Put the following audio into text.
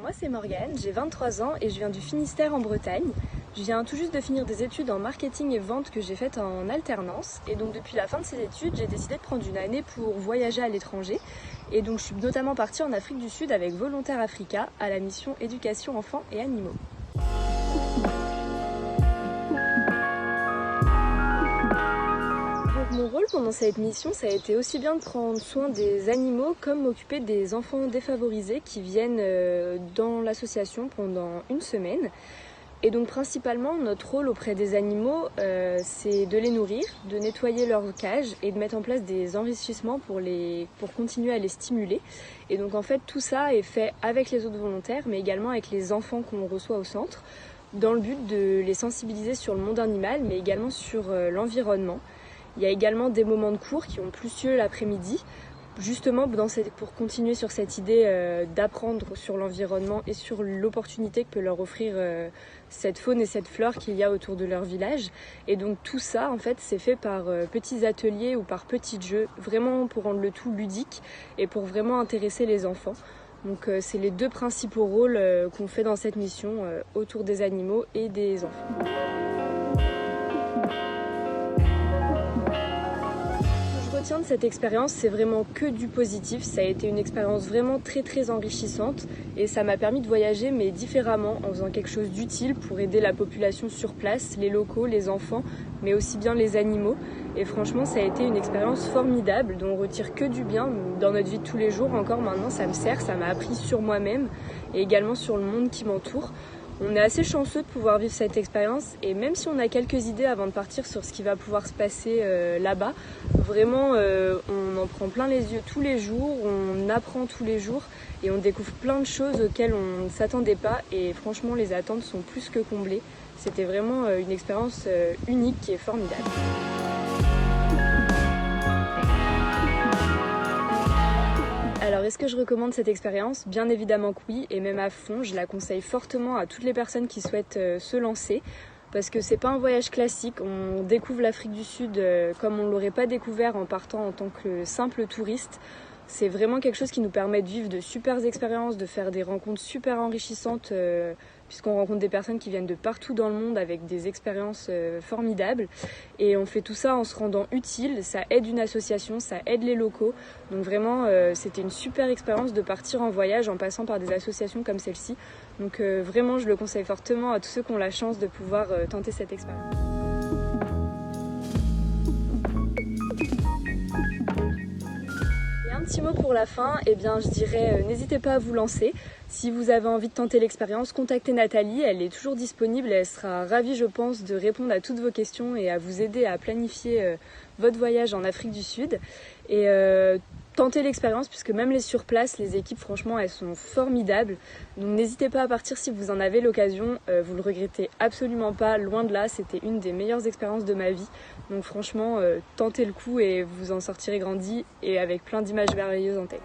moi c'est Morgane, j'ai 23 ans et je viens du Finistère en Bretagne. Je viens tout juste de finir des études en marketing et vente que j'ai faites en alternance. Et donc depuis la fin de ces études, j'ai décidé de prendre une année pour voyager à l'étranger. Et donc je suis notamment partie en Afrique du Sud avec Volontaires Africa à la mission éducation enfants et animaux. Mon rôle pendant cette mission, ça a été aussi bien de prendre soin des animaux comme m'occuper des enfants défavorisés qui viennent dans l'association pendant une semaine. Et donc principalement, notre rôle auprès des animaux, c'est de les nourrir, de nettoyer leur cage et de mettre en place des enrichissements pour continuer à les stimuler. Et donc en fait, tout ça est fait avec les autres volontaires, mais également avec les enfants qu'on reçoit au centre, dans le but de les sensibiliser sur le monde animal, mais également sur l'environnement. Il y a également des moments de cours qui ont plus lieu l'après-midi, justement pour continuer sur cette idée d'apprendre sur l'environnement et sur l'opportunité que peut leur offrir cette faune et cette flore qu'il y a autour de leur village. Et donc tout ça, en fait, c'est fait par petits ateliers ou par petits jeux, vraiment pour rendre le tout ludique et pour vraiment intéresser les enfants. Donc c'est les deux principaux rôles qu'on fait dans cette mission autour des animaux et des enfants. De cette expérience, c'est vraiment que du positif. Ça a été une expérience vraiment très enrichissante et ça m'a permis de voyager mais différemment, en faisant quelque chose d'utile pour aider la population sur place, les locaux, les enfants, mais aussi bien les animaux. Et franchement, ça a été une expérience formidable dont on retire que du bien dans notre vie de tous les jours. Encore maintenant, ça me sert, ça m'a appris sur moi-même et également sur le monde qui m'entoure. On est assez chanceux de pouvoir vivre cette expérience et même si on a quelques idées avant de partir sur ce qui va pouvoir se passer là-bas, vraiment on en prend plein les yeux tous les jours, on apprend tous les jours et on découvre plein de choses auxquelles on ne s'attendait pas et franchement les attentes sont plus que comblées. C'était vraiment une expérience unique qui est formidable. Alors est-ce que je recommande cette expérience ? Bien évidemment que oui, et même à fond, je la conseille fortement à toutes les personnes qui souhaitent se lancer, parce que c'est pas un voyage classique, on découvre l'Afrique du Sud comme on ne l'aurait pas découvert en partant en tant que simple touriste. C'est vraiment quelque chose qui nous permet de vivre de super expériences, de faire des rencontres super enrichissantes, puisqu'on rencontre des personnes qui viennent de partout dans le monde avec des expériences formidables. Et on fait tout ça en se rendant utile, ça aide une association, ça aide les locaux. Donc vraiment, c'était une super expérience de partir en voyage en passant par des associations comme celle-ci. Donc vraiment, je le conseille fortement à tous ceux qui ont la chance de pouvoir tenter cette expérience. Un petit mot pour la fin, eh bien je dirais n'hésitez pas à vous lancer. Si vous avez envie de tenter l'expérience, contactez Nathalie, elle est toujours disponible et elle sera ravie je pense de répondre à toutes vos questions et à vous aider à planifier votre voyage en Afrique du Sud. Et tentez l'expérience puisque même sur place, les équipes franchement elles sont formidables. Donc n'hésitez pas à partir si vous en avez l'occasion, vous le regrettez absolument pas, loin de là, c'était une des meilleures expériences de ma vie. Donc franchement, tentez le coup et vous en sortirez grandi et avec plein d'images merveilleuses en tête.